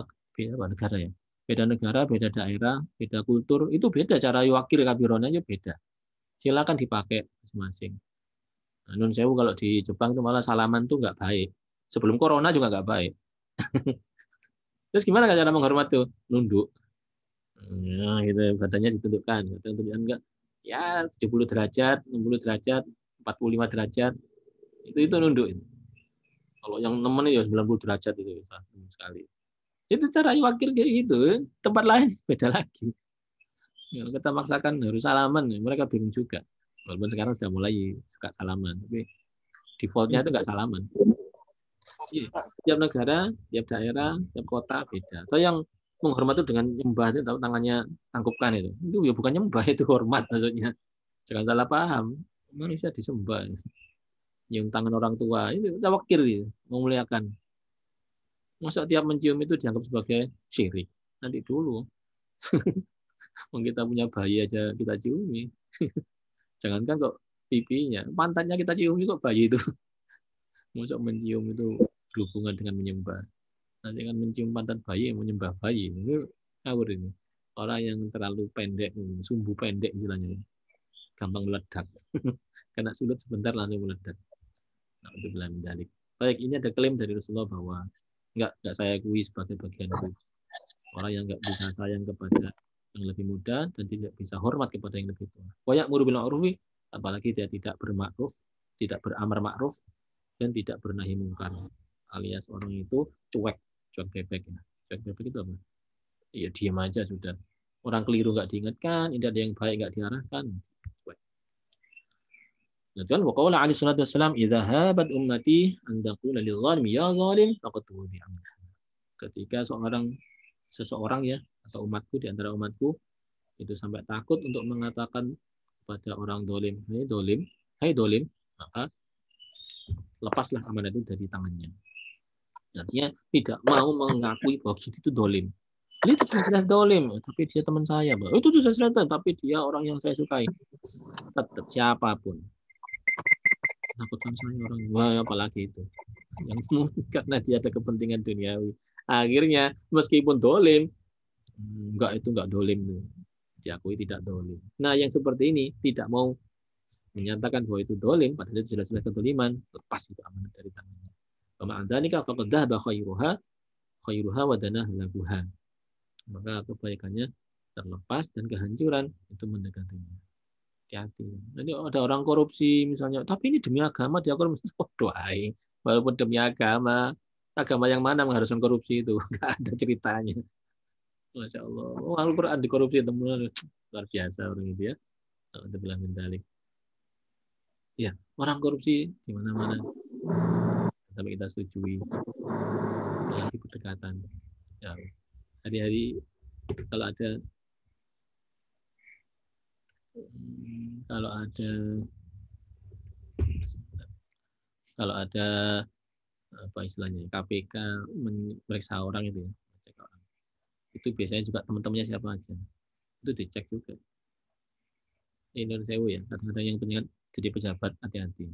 [SPEAKER 1] negara ya, beda negara, beda daerah, beda kultur, itu beda cara wakil kabironanya beda. Silakan dipakai masing-masing. Nah, nun sewu kalau di Jepang itu malah salaman tuh nggak baik. Sebelum corona juga nggak baik. Terus gimana cara menghormat tuh? Nunduk. Nah, gitu badannya ditundukkan. Tunjukkan enggak? Ya 70 derajat, 60 derajat, 45 derajat. Itu nunduk. Kalau yang nemen ya 90 derajat itu sekali. Itu cara wakil kayak gitu. Tempat lain beda lagi. Ya, kita maksakan harus salaman, mereka bingung juga. Walaupun sekarang sudah mulai suka salaman, tapi defaultnya itu nggak salaman. Iya. Tiap negara, tiap daerah, tiap kota beda. Atau yang menghormat itu dengan nyembah itu tangannya tangkupkan itu. Itu ya bukan nyembah, itu hormat maksudnya. Jangan salah paham. Manusia disembah. Nyium tangan orang tua itu tawakir itu, memuliakan. Masa tiap mencium itu dianggap sebagai syirik? Nanti dulu. Kalau kita punya bayi aja kita ciumi. Jangankan kok pipinya, pantatnya kita ciumi kok bayi itu. Masa mencium itu berhubungan dengan menyembah. Nanti kan mencium pantat bayi, menyembah bayi. Itu ngawur ini. Orang yang terlalu pendek, sumbu pendek istilahnya. Gampang meledak. Kena sulit sebentar langsung meledak. Nah, untuk bilang medalik. Baik, ini ada klaim dari Rasulullah bahwa enggak saya akui sebagai bagian itu. Orang yang enggak bisa sayang kepada yang lebih muda dan tidak bisa hormat kepada yang lebih tua. Wa ya'muru bil ma'rufi, apalagi dia tidak bermakruf, tidak beramar ma'ruf dan tidak bernahi mungkar. Alias orang itu cuek bebek ya. Cuek bebek itu apa? Ya diam aja sudah. Orang keliru enggak diingatkan, tidak ada yang baik enggak diarahkan. Cuek. Dan waqala alaihi salatu wassalam idza habat ummati an taqula lil zalimi ya zalim faqad wudi'a. Ketika seseorang ya atau umatku di antara umatku itu sampai takut untuk mengatakan kepada orang dolim, hai dolim, maka lepaslah amanah itu dari tangannya. Artinya tidak mau mengakui bahwa itu dolim. Itu jelas dolim, tapi dia teman saya, Bang. Itu jelas tapi dia orang yang saya sukai. Tetap siapapun. Takutkan saya orang, wah apalagi itu. Yang karena dia ada kepentingan duniawi. Akhirnya meskipun dolim, enggak dolim. Diakui tidak dolim. Nah yang seperti ini tidak mau menyatakan bahwa itu dolim, padahal itu jelas-jelas kedoliman, lepas itu amanat dari tangannya. Ma'adzanika faqad dhahaba khairuha wa danah laguha. Maka kebaikannya terlepas dan kehancuran itu mendekatinya. Hati-hati. Nanti ada orang korupsi misalnya, tapi ini demi agama dia korupsi. Doai. Walaupun demi agama yang mana mengharuskan korupsi itu? Enggak ada ceritanya. Masya Allah. Oh, Al-Quran dikorupsi teman luar biasa orang itu ya. Alhamdulillah min dzalik. Ya, orang korupsi di mana-mana sampai kita setujui. Lagi berdekatan. Ya, hari-hari kalau ada apa istilahnya KPK memeriksa orang itu ya, cek orang. Itu biasanya juga teman-temannya siapa aja. Itu dicek juga. Indonesia ya, kadang-kadang yang penting jadi pejabat hati-hati.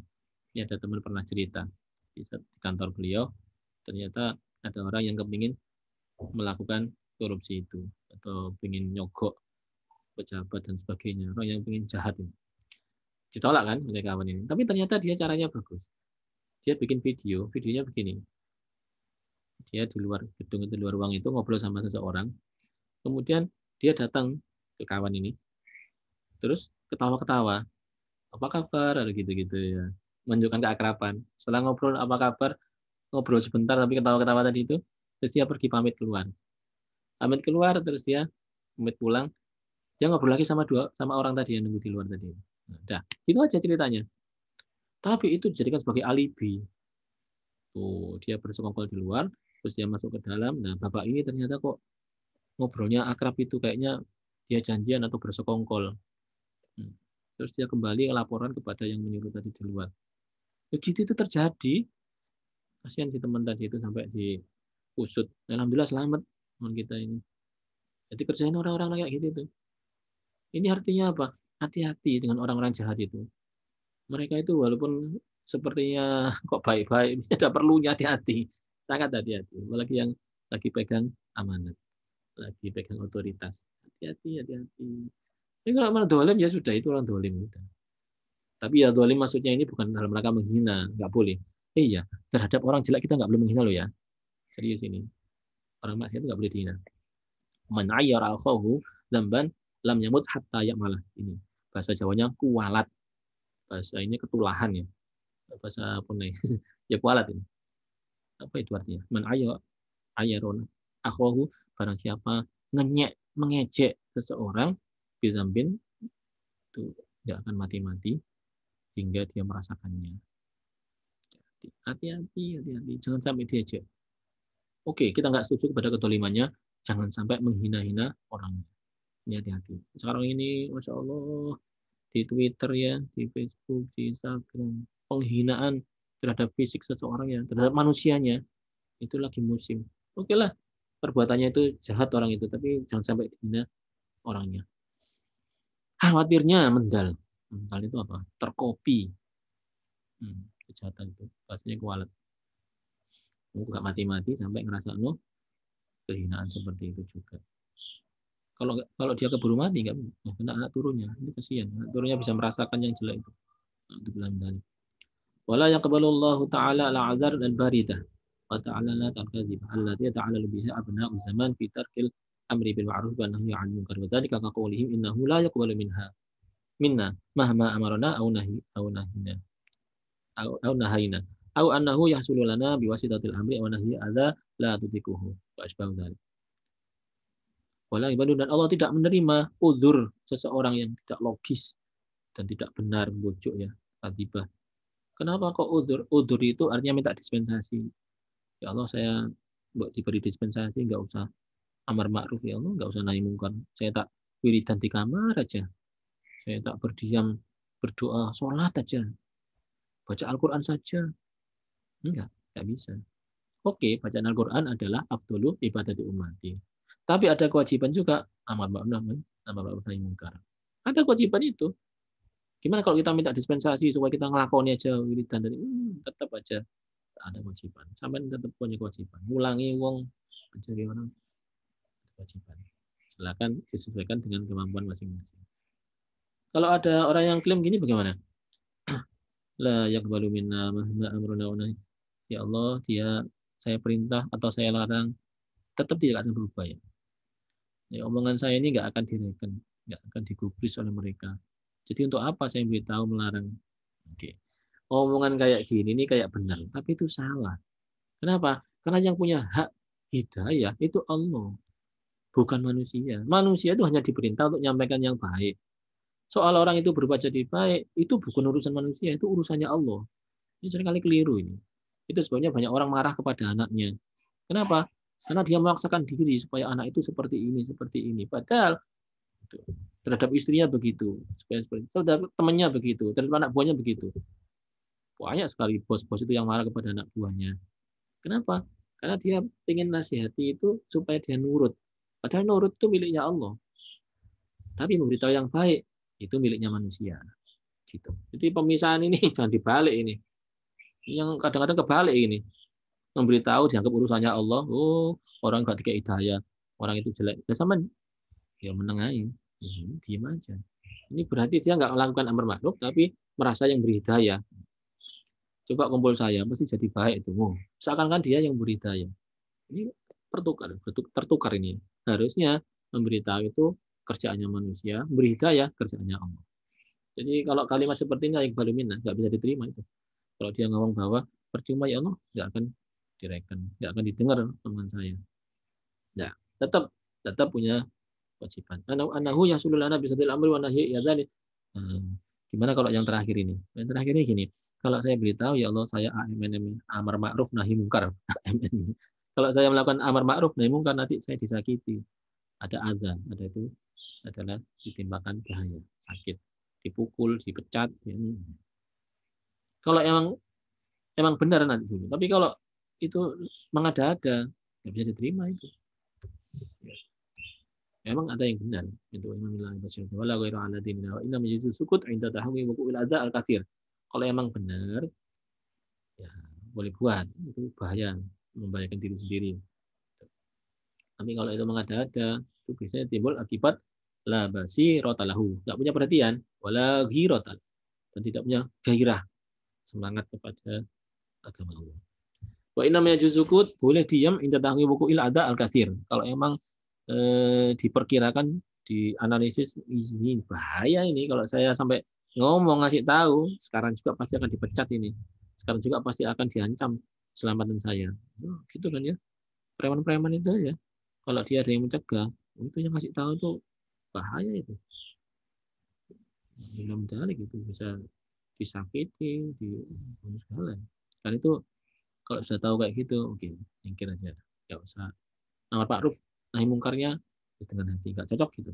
[SPEAKER 1] Ini ada teman pernah cerita di kantor beliau, ternyata ada orang yang kepingin melakukan korupsi itu atau ingin nyogok pejabat dan sebagainya, orang yang ingin jahat ini. Ditolak kan oleh kawan ini. Tapi ternyata dia caranya bagus. Dia bikin videonya begini. Dia di luar gedung itu, luar ruang itu ngobrol sama seseorang. Kemudian dia datang ke kawan ini. Terus ketawa-ketawa. Apa kabar? Ada gitu-gitu ya. Menunjukkan keakraban. Setelah ngobrol apa kabar? Ngobrol sebentar tapi ketawa-ketawa tadi itu. Terus dia pergi pamit keluar. Terus dia pamit pulang. Dia ngobrol lagi sama orang tadi yang nunggu di luar tadi. Nah, itu aja ceritanya. Tapi itu dijadikan sebagai alibi. Tuh, dia bersekongkol di luar, terus dia masuk ke dalam. Nah, bapak ini ternyata kok ngobrolnya akrab itu, kayaknya dia janjian atau bersekongkol. Terus dia kembali laporan kepada yang menyuruh tadi di luar. Begitu itu terjadi, kasihan si teman tadi itu sampai diusut. Alhamdulillah selamat teman kita ini. Jadi kerjain orang-orang kayak gitu tuh. Ini artinya apa? Hati-hati dengan orang-orang jahat itu. Mereka itu walaupun sepertinya kok baik-baik, ada perlunya hati-hati. Sangat hati-hati. Apalagi yang lagi pegang amanat. Lagi pegang otoritas. Hati-hati. Ini kalau orang dolim ya sudah, itu orang dolim. Tapi ya dolim maksudnya ini bukan dalam rangka menghina. Nggak boleh. Iya, terhadap orang jelek kita nggak boleh menghina loh ya. Serius ini. Orang maksiat itu nggak boleh dihina. Man ayyara akhahu dzamban lam yamut hatta ya'malah. Ini bahasa Jawanya kualat. Bahasa ini ketulahan ya. Bahasa apa nih? Ya kualat ini. Apa itu artinya? Man ayyaron akhahu, barang siapa mengejek seseorang bizambin itu tidak akan mati-mati hingga dia merasakannya. Hati-hati, hati-hati. Jangan sampai diajak. Oke, kita nggak setuju kepada kedolimannya, jangan sampai menghina-hina orang. Ini hati-hati. Sekarang ini, Masya Allah, di Twitter ya, di Facebook, di Instagram, penghinaan terhadap fisik seseorang ya, terhadap manusianya, itu lagi musim. Oke lah, perbuatannya itu jahat orang itu, tapi jangan sampai dihina orangnya. Khawatirnya mendal. Mendal itu apa? Terkopi. Kejahatan itu. Pastinya kualat. Nggak mati-mati sampai ngerasa no kehinaan seperti itu juga. Kalau dia keburu mati nggak kena anak turunnya, itu kasihan. Anak turunnya bisa merasakan yang jelek itu. Untuk bilang tadi. Wala yaqbalullahu ta'ala al-'adzar al-baridah wa ta'ala la takadzib allati ta'ala biha abna'u zaman fi tarkil amri bil ma'ruf wa nahyi 'anil munkar wa dzalika ka qawlihim innahu la yaqbalu minna mahma amarna au nahina au nahayna au annahu yahsulu lana biwasitatil amri wa nahyi adza la tutikuhu wa asbahu dzalik. Wala ibadu, dan Allah tidak menerima uzur seseorang yang tidak logis dan tidak benar, bujuk ya, tiba. Kenapa kok uzur? Uzur itu artinya minta dispensasi. Ya Allah, saya diberi dispensasi, nggak usah amar ma'ruf ya Allah, nggak usah nahi mungkar. Saya tak wiridan di kamar aja. Saya tak berdiam, berdoa, sholat aja. Baca Al-Quran saja. Enggak bisa. Oke, bacaan Al-Quran adalah afdolu ibadati ummati. Tapi ada kewajiban juga amar ma'ruf nahi mungkar. Ada kewajiban itu. Gimana kalau kita minta dispensasi supaya kita ngelakoni aja wiridan dari tetap aja ada kewajiban. Sampai tetap punya kewajiban. Ngulangi wong mencari orang kewajiban. Silakan disesuaikan dengan kemampuan masing-masing. Kalau ada orang yang klaim gini bagaimana? La yaqbalu minna mahma amruna wa nahy. Ya Allah, saya perintah atau saya larang tetap tidak akan berubah ya. Omongan saya ini nggak akan direken, nggak akan digubris oleh mereka. Jadi untuk apa saya beritahu melarang? Oke. Omongan kayak gini ini kayak benar, tapi itu salah. Kenapa? Karena yang punya hak hidayah itu Allah, bukan manusia. Manusia itu hanya diperintah untuk menyampaikan yang baik. Soal orang itu berubah jadi baik, itu bukan urusan manusia, itu urusannya Allah. Ini seringkali keliru ini. Itu sebabnya banyak orang marah kepada anaknya. Kenapa? Karena dia memaksakan diri supaya anak itu seperti ini. Padahal terhadap istrinya begitu, supaya seperti saudara temannya begitu, terhadap anak buahnya begitu. Banyak sekali bos-bos itu yang marah kepada anak buahnya. Kenapa? Karena dia ingin nasihati itu supaya dia nurut. Padahal nurut itu miliknya Allah. Tapi memberitahu yang baik itu miliknya manusia. Gitu. Jadi pemisahan ini jangan dibalik ini. Yang kadang-kadang kebalik ini. Memberitahu dianggap urusannya Allah. Oh, orang nggak dikasih hidayah, orang itu jelek. Ya sama ya menengahin. Diam aja. Ini berarti dia nggak melakukan amar ma'ruf tapi merasa yang berhidayah. Coba kumpul saya, mesti jadi baik itu. Seakan-akan dia yang berhidayah. Ini tertukar ini. Harusnya memberitahu itu kerjaannya manusia, berhidayah kerjaannya Allah. Jadi kalau kalimat seperti ini yang baru minna, nggak bisa diterima itu. Kalau dia ngomong bahwa percuma ya Allah, nggak akan direken, nggak akan didengar omongan saya. Nah, tetap punya kewajiban. Anahu yasulul lana bisadil amri wa nahyi ya dzalik. Gimana kalau yang terakhir ini? Yang terakhir ini gini, kalau saya beritahu ya Allah saya amar ma'ruf nahi mungkar. Kalau saya melakukan amar ma'ruf nahi mungkar nanti saya disakiti. Ada azan, ada itu adalah ditimpakan bahaya, sakit, dipukul, dipecat. Ya. Kalau emang benar nanti dulu. Tapi kalau itu mengada-ada, nggak bisa diterima itu. Memang ada yang benar itu Imam Al-Basri wala ghairu ala dinina wa inna majlisul sukut 'inda tahwi wuqu'il adza al-katsir. Kalau emang benar ya boleh buat, itu bahaya, membahayakan diri sendiri. Tapi kalau itu mengada-ada itu biasanya timbul akibat la basi rotalahu, enggak punya perhatian, wala ghiratan, dan tidak punya gairah, semangat kepada agama Allah. Wa inna majlisul sukut, boleh diam 'inda tahwi wuqu'il adza al-katsir. Kalau emang diperkirakan dianalisis ini bahaya ini kalau saya sampai ngomong ngasih tahu sekarang juga pasti akan dipecat ini, sekarang juga pasti akan diancam keselamatan saya, gitu kan ya, preman-preman itu ya, kalau dia ada yang mencegah itu yang ngasih tahu itu bahaya itu, dalam dalik itu bisa disakiti di segala Karena itu kalau sudah tahu kayak gitu, oke, nyingkir aja. Nggak usah. Amar ma'ruf, nahi mungkarnya dengan hati, nggak cocok gitu.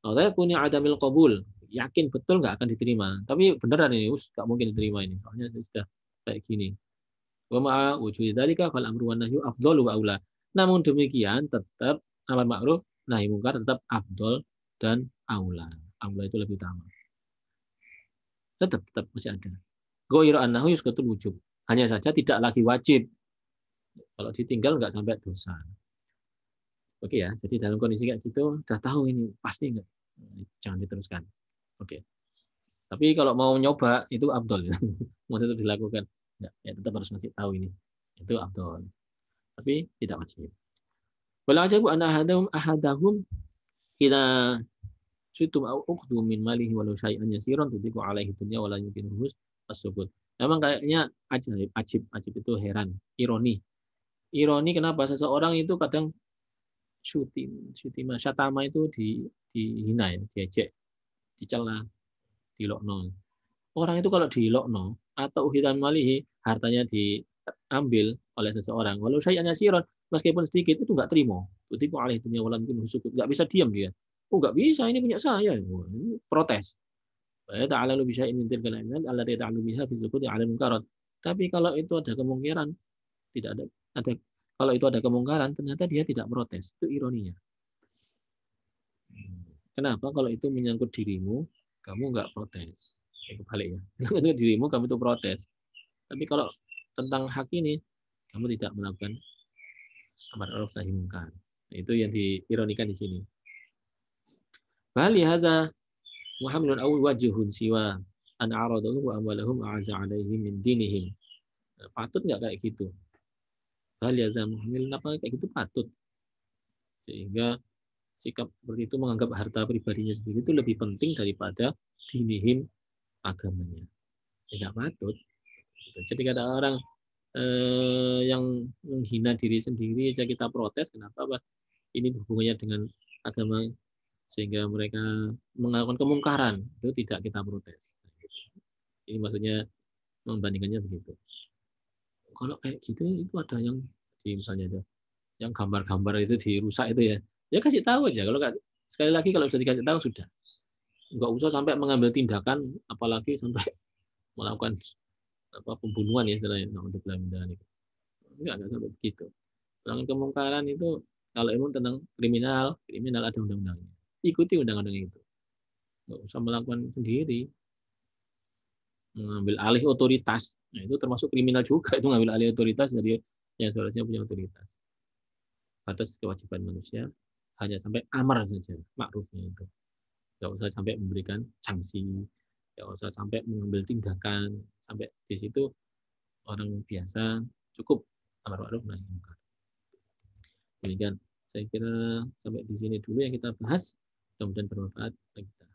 [SPEAKER 1] Kalau punya adamil qabul, yakin betul nggak akan diterima. Tapi beneran ini, nggak mungkin diterima ini. Soalnya sudah kayak gini. Wa ma'a wujudi dzalika fal amru wan nahyu afdalu wa aula. Namun demikian tetap amar ma'ruf nahi mungkar tetap afdol dan aula. Aula itu lebih utama. Tetap masih ada. Ghairu annahu yusqatul wujub. Hanya saja tidak lagi wajib. Kalau ditinggal nggak sampai dosa. Oke ya, jadi dalam kondisi kayak gitu udah tahu ini pasti enggak. Jangan diteruskan. Oke. Tapi kalau mau nyoba itu afdol ya. Mau itu dilakukan. Enggak, ya tetap harus ngasih tahu ini. Itu afdol. Tapi tidak wajib. Wala ajabu anna ahadahum ila syutum au uqdu min malihi walau syai'an yasiran tudiku alaihi dunya wala yumkinu hus as-sukut. Memang kayaknya ajib itu heran, ironi. Ironi kenapa seseorang itu kadang syutima syatama itu dihina ya, diejek, dicela, dilokno. Orang itu kalau dilokno atau uhitan malihi hartanya diambil oleh seseorang, walau syai'an yasiran meskipun sedikit itu enggak terima. Tudiku alaihi dunya wala yumkinu hus-sukut. Enggak bisa diam dia. Oh, nggak bisa, ini punya saya. Oh, ini protes. Ta'alalu bisa min tilkal ayat allati ta'alu biha fi sukuti 'ala munkarat. Tapi kalau itu ada kemungkinan tidak ada kalau itu ada kemungkaran ternyata dia tidak protes. Itu ironinya. Kenapa kalau itu menyangkut dirimu kamu nggak protes? Kebalik ya. Itu dirimu kamu itu protes. Tapi kalau tentang hak ini kamu tidak melakukan amar ma'ruf nahi munkar. Itu yang diironikan di sini. Bali hadza Muhammadun awal wajhun siwa an a'radahum wa amwalahum a'aza 'alaihim min dinihim. Patut nggak kayak gitu? Bali hadza Muhammadun apa kayak gitu patut. Sehingga sikap seperti itu menganggap harta pribadinya sendiri itu lebih penting daripada dinihim agamanya. Tidak patut. Jadi ada orang yang menghina diri sendiri aja kita protes, kenapa Pak? Ini hubungannya dengan agama sehingga mereka melakukan kemungkaran itu tidak kita protes. Ini maksudnya membandingkannya begitu. Kalau kayak gitu itu ada yang di misalnya ada yang gambar-gambar itu dirusak itu ya. Ya kasih tahu aja. Kalau sekali lagi kalau sudah dikasih tahu sudah. Enggak usah sampai mengambil tindakan apalagi sampai melakukan pembunuhan ya istilahnya untuk belanda. Enggak sampai begitu. Melakukan kemungkaran itu kalau ilmu tentang kriminal ada undang-undangnya. Ikuti undang-undang itu. Enggak usah melakukan sendiri. Mengambil alih otoritas. Nah, itu termasuk kriminal juga itu ngambil alih otoritas dari yang seharusnya punya otoritas. Batas kewajiban manusia hanya sampai amar saja, makrufnya itu. Enggak usah sampai memberikan sanksi, enggak usah sampai mengambil tindakan, sampai di situ orang biasa cukup amar ma'ruf nahi munkar. Demikian saya kira sampai di sini dulu yang kita bahas, mudah-mudahan bermanfaat bagi kita.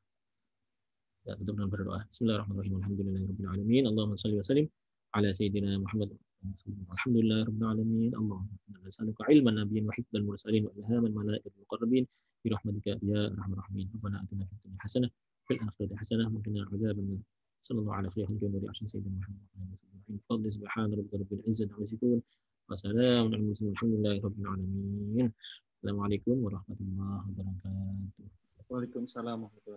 [SPEAKER 1] Ya, tutup dengan berdoa. Bismillahirrahmanirrahim. Alhamdulillahirabbil alamin. Allahumma shalli wa sallim ala sayyidina Muhammad. Alhamdulillahirabbil alamin. Allahumma nas'aluka ilman nabiyyin wa hifdzal mursalin wa ilhaman malaikatil muqarrabin bi rahmatika ya arhamar rahimin. Rabbana atina fid dunya hasanah fil akhirati hasanah wa qina adzabannar. Sallallahu ala sayyidina Muhammad. Fadli subhana rabbika rabbil izzati amma yasifun. Wa salamun alal mursalin. Alhamdulillahirabbil alamin. Assalamualaikum warahmatullahi wabarakatuh.
[SPEAKER 2] Waalaikumsalam warahmatullahi wabarakatuh.